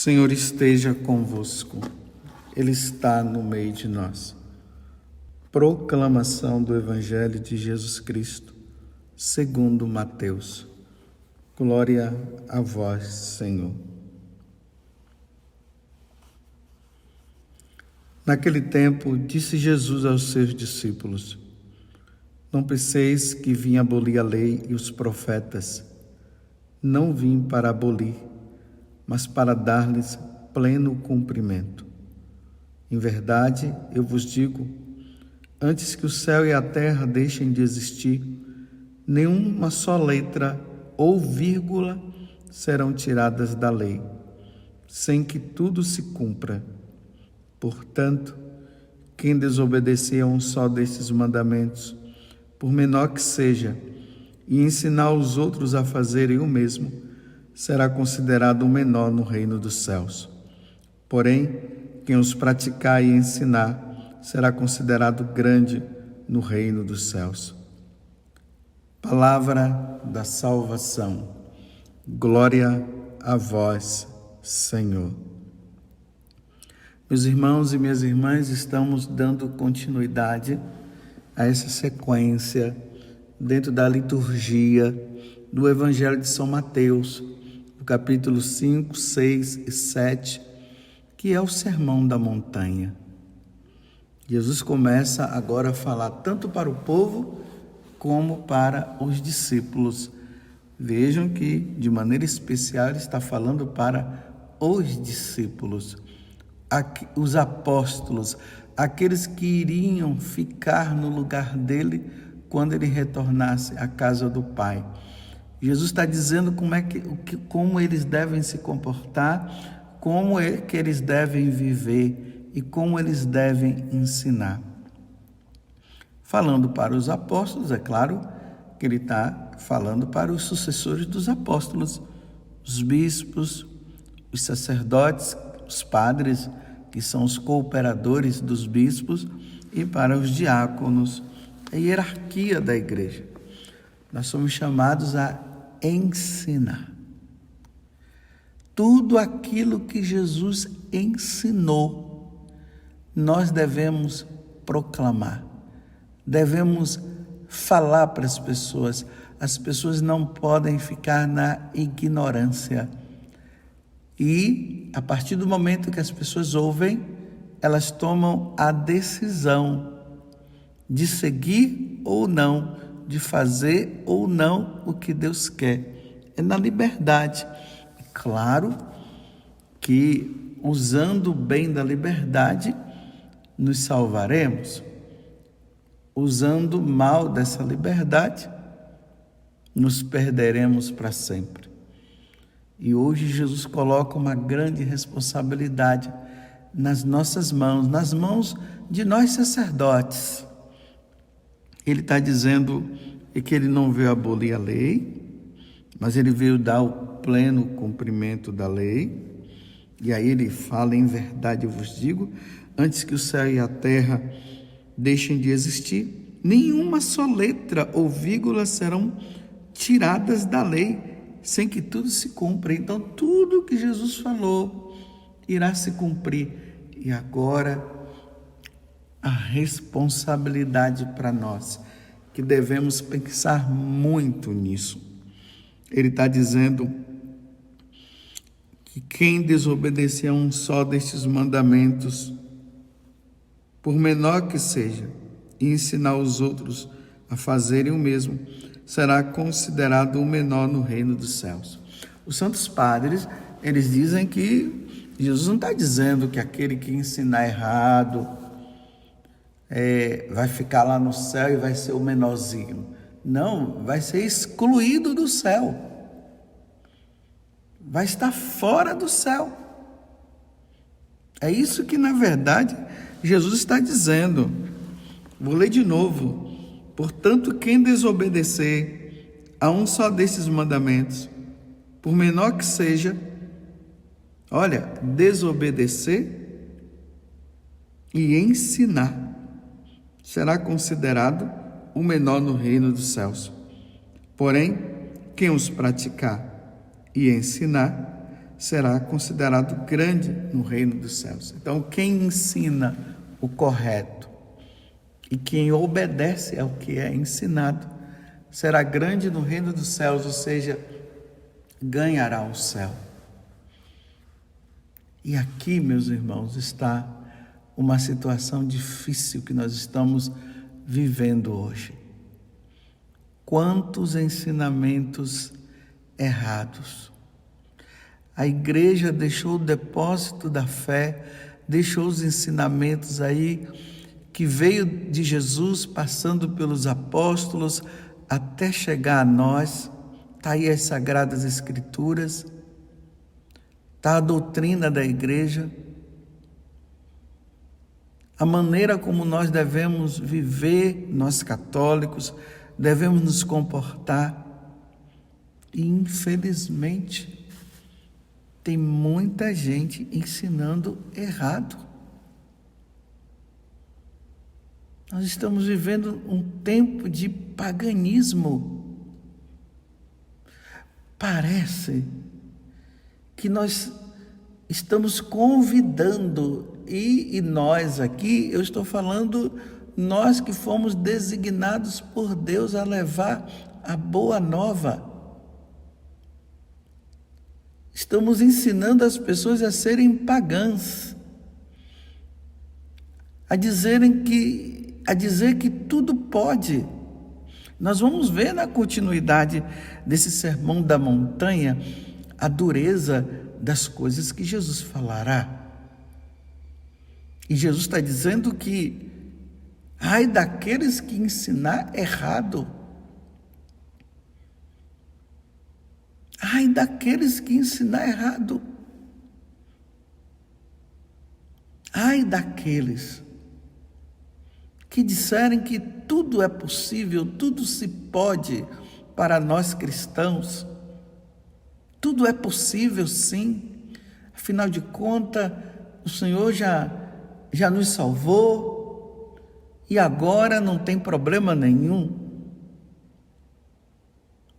Senhor esteja convosco, Ele está no meio de nós. Proclamação do Evangelho de Jesus Cristo, segundo Mateus. Glória a vós, Senhor. Naquele tempo, disse Jesus aos seus discípulos: Não penseis que vim abolir a lei e os profetas. Não vim para abolir, mas para dar-lhes pleno cumprimento. Em verdade, eu vos digo, antes que o céu e a terra deixem de existir, nenhuma só letra ou vírgula serão tiradas da lei, sem que tudo se cumpra. Portanto, quem desobedecer a um só destes mandamentos, por menor que seja, e ensinar os outros a fazerem o mesmo, será considerado o menor no reino dos céus. Porém, quem os praticar e ensinar, será considerado grande no reino dos céus. Palavra da salvação. Glória a vós, Senhor. Meus irmãos e minhas irmãs, estamos dando continuidade a essa sequência dentro da liturgia do Evangelho de São Mateus, no capítulo 5, 6 e 7, que é o Sermão da Montanha. Jesus começa agora a falar tanto para o povo como para os discípulos. Vejam que, de maneira especial, ele está falando para os discípulos, os apóstolos, aqueles que iriam ficar no lugar dele quando ele retornasse à casa do Pai. Jesus está dizendo como eles devem se comportar, como é que eles devem viver e como eles devem ensinar. Falando para os apóstolos, é claro que ele está falando para os sucessores dos apóstolos, os bispos, os sacerdotes, os padres, que são os cooperadores dos bispos, e para os diáconos, a hierarquia da igreja. Nós somos chamados a ensinar. Tudo aquilo que Jesus ensinou, nós devemos proclamar, devemos falar para as pessoas. As pessoas não podem ficar na ignorância. E, a partir do momento que as pessoas ouvem, elas tomam a decisão de seguir ou não, de fazer ou não o que Deus quer. É na liberdade. Claro que, usando bem da liberdade, nos salvaremos. Usando mal dessa liberdade, nos perderemos para sempre. E hoje Jesus coloca uma grande responsabilidade nas nossas mãos, nas mãos de nós sacerdotes. Ele está dizendo que ele não veio abolir a lei, mas ele veio dar o pleno cumprimento da lei. E aí ele fala: em verdade eu vos digo, antes que o céu e a terra deixem de existir, nenhuma só letra ou vírgula serão tiradas da lei, sem que tudo se cumpra. Então, tudo que Jesus falou irá se cumprir. E agora, a responsabilidade para nós, que devemos pensar muito nisso. Ele está dizendo que quem desobedecer a um só destes mandamentos, por menor que seja, e ensinar os outros a fazerem o mesmo, será considerado o menor no reino dos céus. Os santos padres, eles dizem que Jesus não está dizendo que aquele que ensinar errado vai ficar lá no céu e vai ser o menorzinho. Não, vai ser excluído do céu. Vai estar fora do céu. É isso que, na verdade, Jesus está dizendo. Vou ler de novo. Portanto, quem desobedecer a um só desses mandamentos, por menor que seja, desobedecer e ensinar, será considerado o menor no reino dos céus. Porém, quem os praticar e ensinar, será considerado grande no reino dos céus. Então, quem ensina o correto e quem obedece ao que é ensinado será grande no reino dos céus, ou seja, ganhará o céu. E aqui, meus irmãos, está uma situação difícil que nós estamos vivendo hoje. Quantos ensinamentos errados. A igreja deixou o depósito da fé, deixou os ensinamentos aí que veio de Jesus, passando pelos apóstolos, até chegar a nós. Está aí as Sagradas Escrituras, está a doutrina da igreja, a maneira como nós devemos viver, nós católicos, devemos nos comportar. E, infelizmente, tem muita gente ensinando errado. Nós estamos vivendo um tempo de paganismo. Parece que nós estamos convidando, e nós aqui, eu estou falando, nós que fomos designados por Deus a levar a boa nova. Estamos ensinando as pessoas a serem pagãs, a dizer que tudo pode. Nós vamos ver na continuidade desse sermão da montanha a dureza das coisas que Jesus falará. E Jesus está dizendo que ai daqueles que ensinar errado. Ai daqueles que ensinar errado. Ai daqueles que disserem que tudo é possível, tudo se pode para nós cristãos. Tudo é possível, sim. Afinal de contas, o Senhor já nos salvou e agora não tem problema nenhum.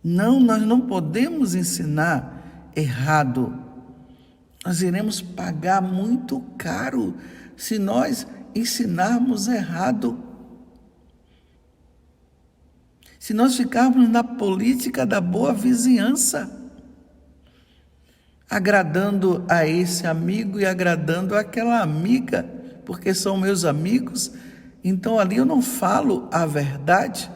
Não, nós não podemos ensinar errado. Nós iremos pagar muito caro se nós ensinarmos errado. Se nós ficarmos na política da boa vizinhança, agradando a esse amigo e agradando àquela amiga, porque são meus amigos, então ali eu não falo a verdade.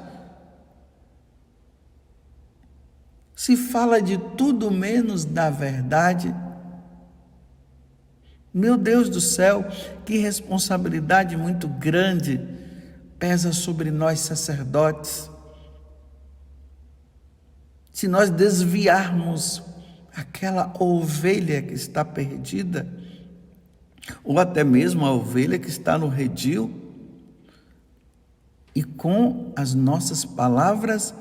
Se fala de tudo menos da verdade. Meu Deus do céu, que responsabilidade muito grande pesa sobre nós sacerdotes. Se nós desviarmos aquela ovelha que está perdida, ou até mesmo a ovelha que está no redil, e com as nossas palavras,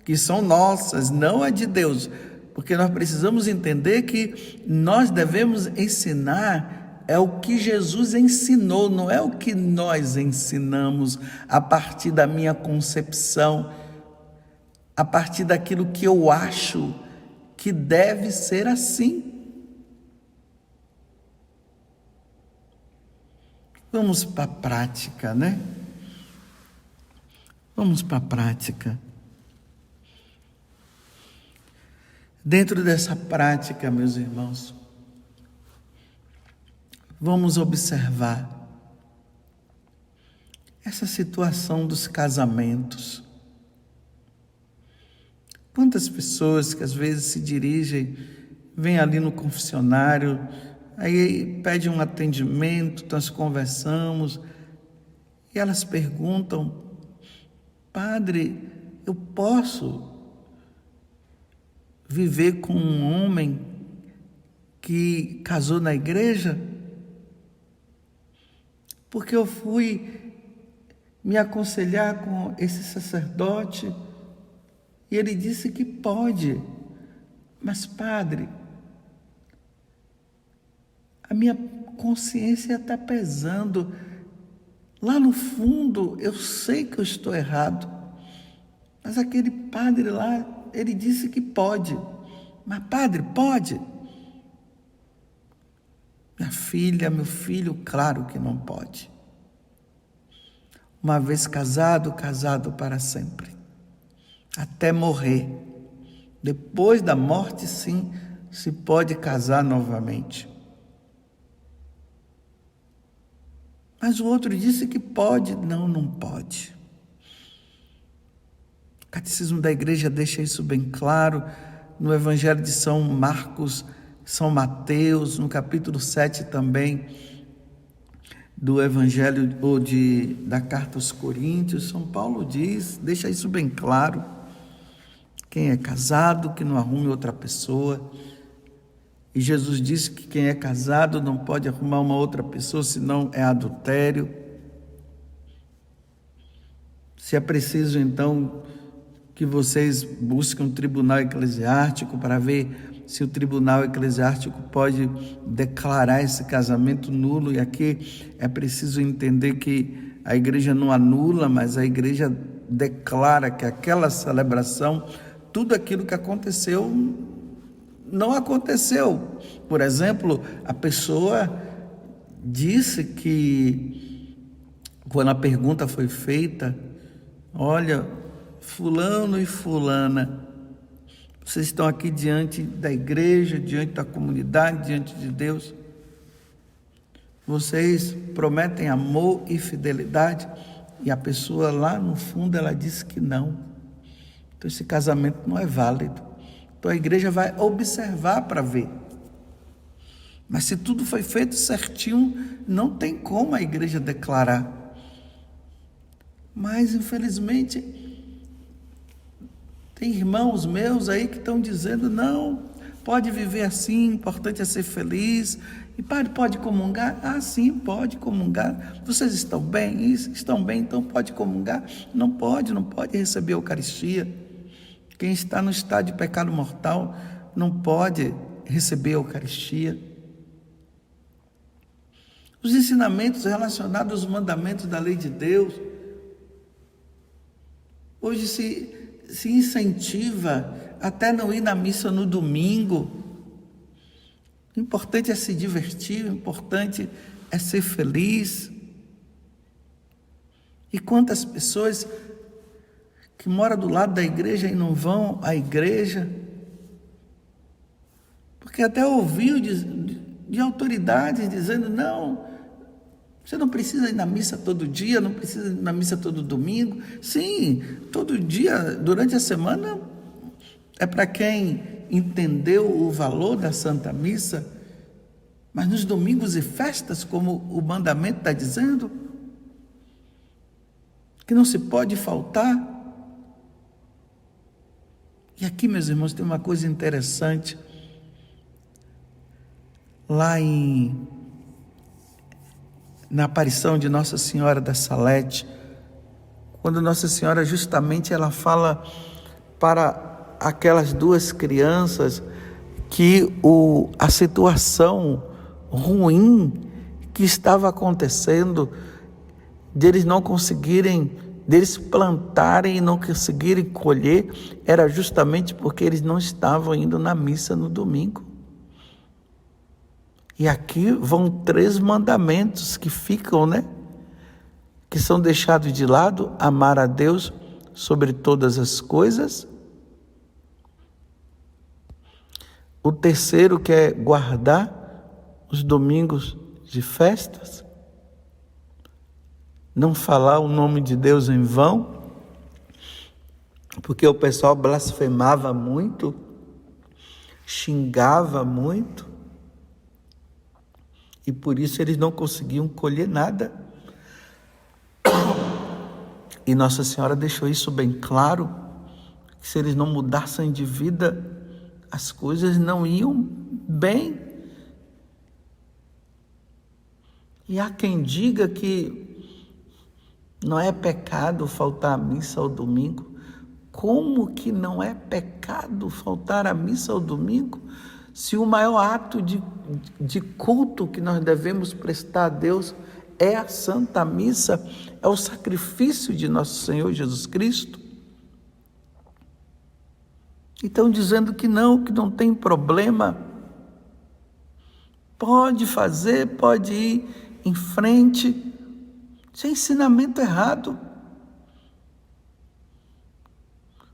que são nossas, não a de Deus, porque nós precisamos entender que nós devemos ensinar é o que Jesus ensinou, não é o que nós ensinamos a partir da minha concepção, a partir daquilo que eu acho que deve ser assim. Vamos para a prática, né? Vamos para a prática. Dentro dessa prática, meus irmãos, vamos observar essa situação dos casamentos. Quantas pessoas que às vezes se dirigem, vêm ali no confessionário, aí pedem um atendimento, nós conversamos, e elas perguntam: padre, eu posso viver com um homem que casou na igreja? Porque eu fui me aconselhar com esse sacerdote e ele disse que pode. Mas, padre, a minha consciência está pesando. Lá no fundo, eu sei que eu estou errado. Mas aquele padre lá, ele disse que pode. Mas, padre, pode? filha, meu filho, claro que não pode. Uma vez casado, casado para sempre, até morrer. Depois da morte, sim, se pode casar novamente. Mas o outro disse que pode. Não, não pode. O Catecismo da Igreja deixa isso bem claro no Evangelho de São Marcos, São Mateus, no capítulo 7 também, do Evangelho ou da Carta aos Coríntios. São Paulo deixa isso bem claro. Quem é casado, que não arrume outra pessoa. E Jesus disse que quem é casado não pode arrumar uma outra pessoa, senão é adultério. Se é preciso, então, que vocês busquem um tribunal eclesiástico para ver se o tribunal eclesiástico pode declarar esse casamento nulo. E aqui é preciso entender que a igreja não anula, mas a igreja declara que aquela celebração, tudo aquilo que aconteceu, não aconteceu. Por exemplo, a pessoa disse que, quando a pergunta foi feita, olha, fulano e fulana, vocês estão aqui diante da igreja, diante da comunidade, diante de Deus. Vocês prometem amor e fidelidade? E a pessoa lá no fundo, ela disse que não. Então esse casamento não é válido. Então a igreja vai observar para ver. Mas se tudo foi feito certinho, não tem como a igreja declarar. Mas infelizmente tem irmãos meus aí que estão dizendo, não, pode viver assim, o importante é ser feliz. E padre, pode comungar? Ah, sim, pode comungar. Vocês estão bem? Isso, estão bem, então pode comungar? Não pode receber a Eucaristia. Quem está no estado de pecado mortal não pode receber a Eucaristia. Os ensinamentos relacionados aos mandamentos da lei de Deus. Hoje se incentiva até não ir na missa no domingo. O importante é se divertir, o importante é ser feliz. E quantas pessoas que moram do lado da igreja e não vão à igreja, porque até ouviu de autoridades dizendo, não, você não precisa ir na missa todo dia, não precisa ir na missa todo domingo. Sim, todo dia, durante a semana, é para quem entendeu o valor da Santa Missa, mas nos domingos e festas, como o mandamento está dizendo, que não se pode faltar. E aqui, meus irmãos, tem uma coisa interessante. Lá na aparição de Nossa Senhora da Salete, quando Nossa Senhora justamente ela fala para aquelas duas crianças que a situação ruim que estava acontecendo, deles não conseguirem, deles plantarem e não conseguirem colher, era justamente porque eles não estavam indo na missa no domingo. E aqui vão 3 mandamentos que ficam, que são deixados de lado: amar a Deus sobre todas as coisas. O terceiro, que é guardar os domingos de festas. Não falar o nome de Deus em vão, porque o pessoal blasfemava muito, xingava muito, e por isso eles não conseguiam colher nada. E Nossa Senhora deixou isso bem claro, que se eles não mudassem de vida, as coisas não iam bem. E há quem diga que não é pecado faltar à missa ao domingo. Como que não é pecado faltar à missa ao domingo? Se o maior ato de culto que nós devemos prestar a Deus é a Santa Missa, é o sacrifício de nosso Senhor Jesus Cristo. Então, dizendo que não tem problema pode fazer, pode ir em frente. Isso é ensinamento errado.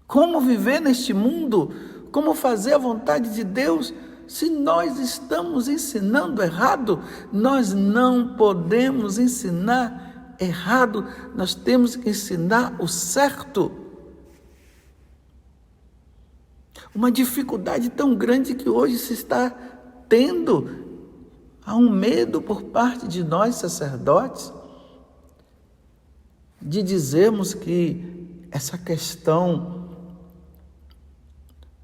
Como viver neste mundo? Como fazer a vontade de Deus? Se nós estamos ensinando errado, nós não podemos ensinar errado, nós temos que ensinar o certo. Uma dificuldade tão grande que hoje se está tendo, há um medo por parte de nós sacerdotes, de dizermos que essa questão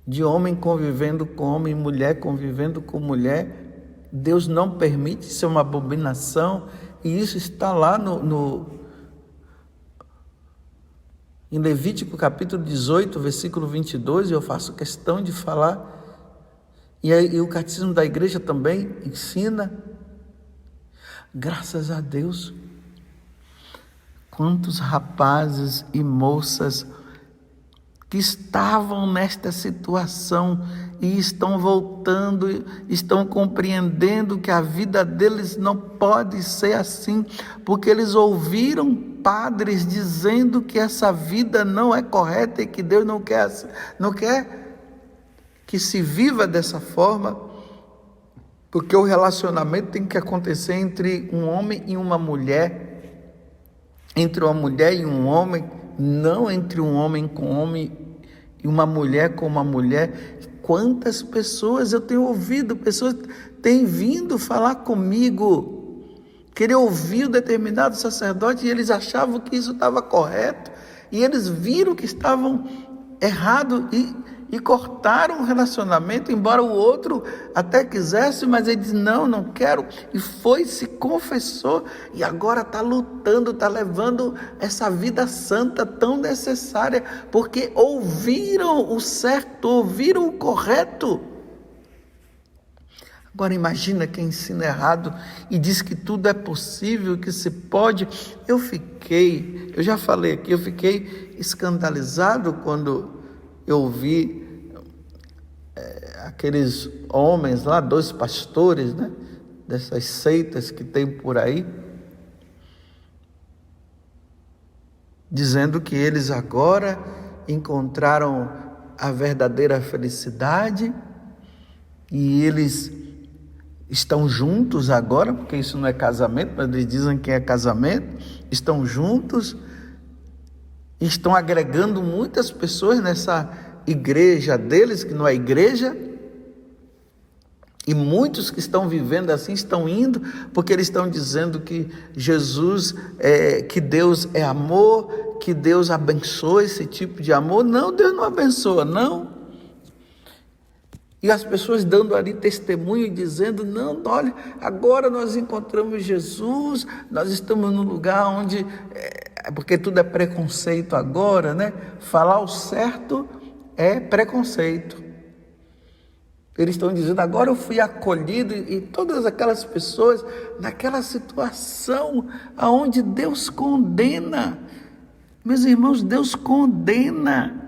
de homem convivendo com homem, mulher convivendo com mulher, Deus não permite, isso é uma abominação, e isso está lá em Levítico capítulo 18, versículo 22, eu faço questão de falar, e o Catecismo da Igreja também ensina. Graças a Deus, quantos rapazes e moças que estavam nesta situação e estão voltando, estão compreendendo que a vida deles não pode ser assim, porque eles ouviram padres dizendo que essa vida não é correta e que Deus não quer que se viva dessa forma, porque o relacionamento tem que acontecer entre um homem e uma mulher, entre uma mulher e um homem, não entre um homem com homem e uma mulher com uma mulher. Quantas pessoas eu tenho ouvido, pessoas têm vindo falar comigo, querer ouvir um determinado sacerdote, e eles achavam que isso estava correto, e eles viram que estavam errado e cortaram o relacionamento, embora o outro até quisesse, mas ele disse, não quero, e foi, se confessou, e agora está lutando, está levando essa vida santa tão necessária, porque ouviram o certo, ouviram o correto. Agora imagina quem ensina errado e diz que tudo é possível, que se pode. Eu já falei aqui, eu fiquei escandalizado quando eu ouvi aqueles homens lá, 2 pastores, né, dessas seitas que tem por aí, dizendo que eles agora encontraram a verdadeira felicidade e eles estão juntos agora, porque isso não é casamento, mas eles dizem que é casamento, estão juntos, estão agregando muitas pessoas nessa igreja deles, que não é igreja, e muitos que estão vivendo assim estão indo, porque eles estão dizendo que Jesus, que Deus é amor, que Deus abençoa esse tipo de amor. Não, Deus não abençoa, não. E as pessoas dando ali testemunho e dizendo, não, olha, agora nós encontramos Jesus, nós estamos num lugar onde, porque tudo é preconceito agora, né? Falar o certo é preconceito. Eles estão dizendo, agora eu fui acolhido, e todas aquelas pessoas naquela situação aonde Deus condena. Meus irmãos, Deus condena.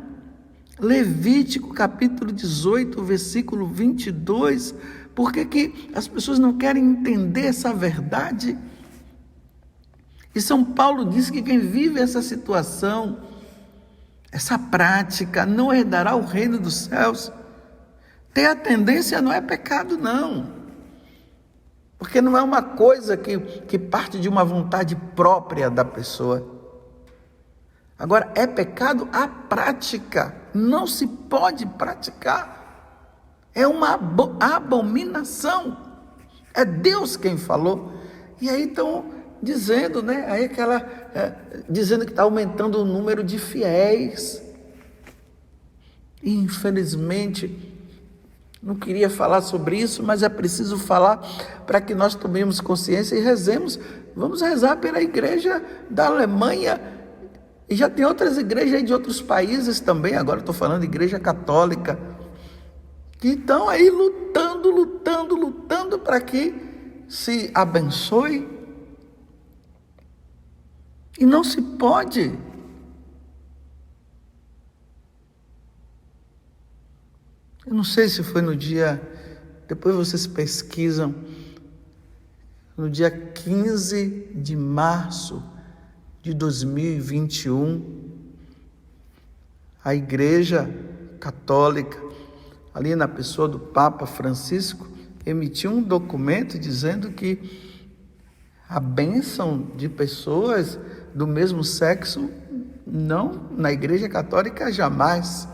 Levítico capítulo 18, versículo 22. Por que as pessoas não querem entender essa verdade? E São Paulo diz que quem vive essa situação, essa prática, não herdará o reino dos céus. Ter a tendência não é pecado, não. Porque não é uma coisa que parte de uma vontade própria da pessoa. Agora, é pecado a prática. Não se pode praticar. É uma abominação. É Deus quem falou. E aí estão dizendo, né? Aí dizendo que está aumentando o número de fiéis. E, infelizmente, não queria falar sobre isso, mas é preciso falar para que nós tomemos consciência e rezemos. Vamos rezar pela igreja da Alemanha. E já tem outras igrejas aí de outros países também, agora estou falando de igreja católica, que estão aí lutando para que se abençoe. E não se pode. Eu não sei se foi no dia, depois vocês pesquisam, no dia 15 de março de 2021, a Igreja Católica, ali na pessoa do Papa Francisco, emitiu um documento dizendo que a bênção de pessoas do mesmo sexo, não, na Igreja Católica jamais.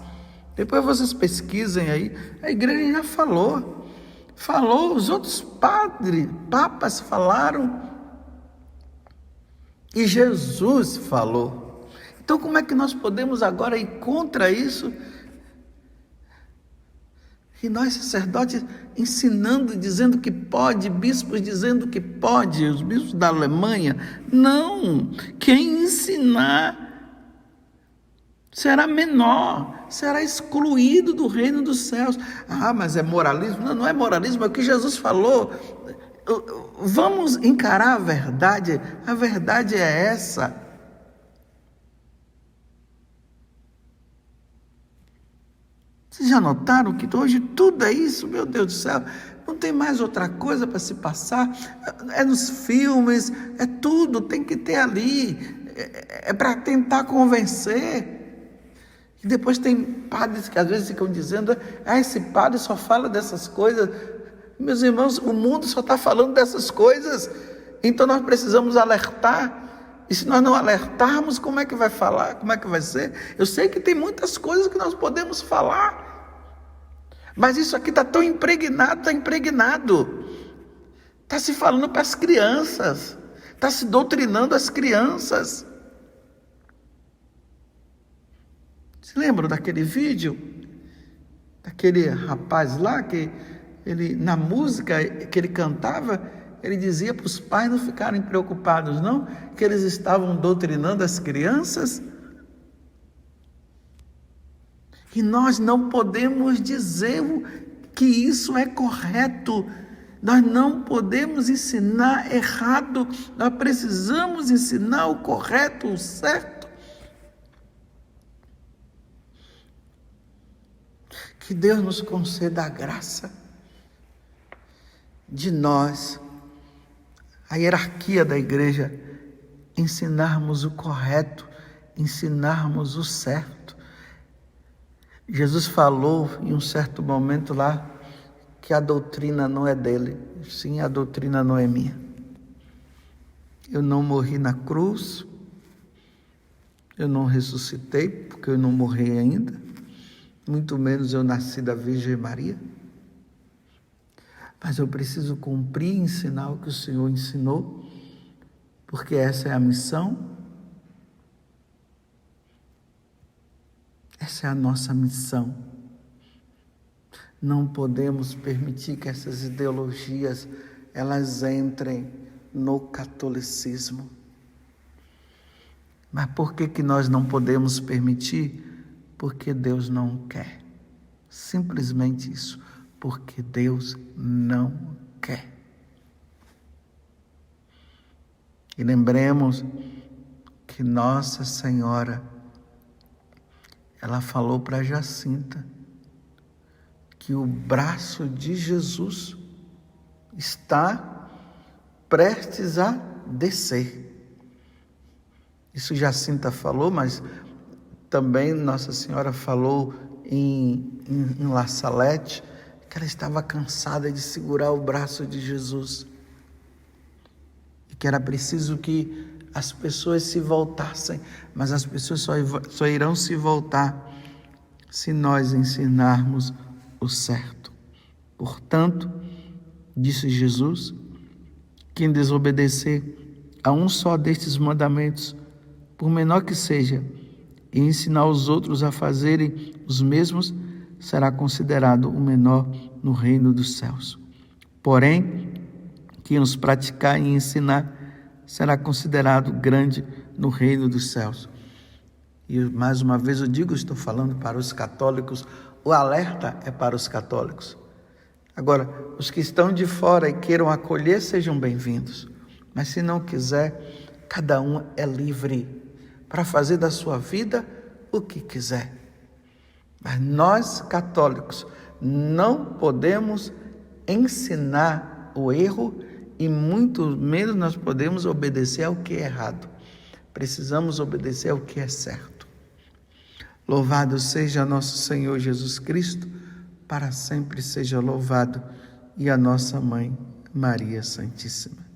Depois vocês pesquisem aí, a igreja já falou, os outros papas falaram, e Jesus falou. Então como é que nós podemos agora ir contra isso? E nós, sacerdotes, ensinando, dizendo que pode, bispos dizendo que pode, os bispos da Alemanha. Não, quem ensinar será menor, será excluído do reino dos céus. Ah, mas é moralismo? Não, não é moralismo, é o que Jesus falou. Vamos encarar a verdade é essa. Vocês já notaram que hoje tudo é isso? Meu Deus do céu, não tem mais outra coisa para se passar, é nos filmes, é tudo, tem que ter ali, é para tentar convencer. E depois tem padres que às vezes ficam dizendo, esse padre só fala dessas coisas. Meus irmãos, o mundo só está falando dessas coisas, então nós precisamos alertar. E se nós não alertarmos, como é que vai falar? Como é que vai ser? Eu sei que tem muitas coisas que nós podemos falar, mas isso aqui está tão impregnado, está se falando para as crianças, está se doutrinando as crianças. Se lembram daquele vídeo? Daquele rapaz lá que ele, na música que ele cantava, ele dizia para os pais não ficarem preocupados, não, que eles estavam doutrinando as crianças. E nós não podemos dizer que isso é correto. Nós não podemos ensinar errado. Nós precisamos ensinar o correto, o certo. Que Deus nos conceda a graça de nós, a hierarquia da igreja, ensinarmos o correto, ensinarmos o certo. Jesus falou em um certo momento lá que a doutrina não é dele, sim, a doutrina não é minha. Eu não morri na cruz, eu não ressuscitei, porque eu não morri ainda, muito menos eu nasci da Virgem Maria. Mas eu preciso cumprir e ensinar o que o Senhor ensinou, porque essa é a missão, essa é a nossa missão. Não podemos permitir que essas ideologias, elas entrem no catolicismo. Mas por que nós não podemos permitir? Porque Deus não quer. Simplesmente isso. Porque Deus não quer. E lembremos que Nossa Senhora, ela falou para Jacinta que o braço de Jesus está prestes a descer. Isso Jacinta falou, mas também Nossa Senhora falou em La Salette, que ela estava cansada de segurar o braço de Jesus e que era preciso que as pessoas se voltassem, mas as pessoas só irão se voltar se nós ensinarmos o certo. Portanto, disse Jesus, quem desobedecer a um só destes mandamentos, por menor que seja, e ensinar os outros a fazerem os mesmos, será considerado o menor no reino dos céus. Porém, quem os praticar e ensinar será considerado grande no reino dos céus. E mais uma vez eu digo, estou falando para os católicos, o alerta é para os católicos. Agora, os que estão de fora e queiram acolher, sejam bem-vindos. Mas se não quiser, cada um é livre para fazer da sua vida o que quiser. Mas nós, católicos, não podemos ensinar o erro e muito menos nós podemos obedecer ao que é errado. Precisamos obedecer ao que é certo. Louvado seja nosso Senhor Jesus Cristo, para sempre seja louvado, e a nossa Mãe, Maria Santíssima.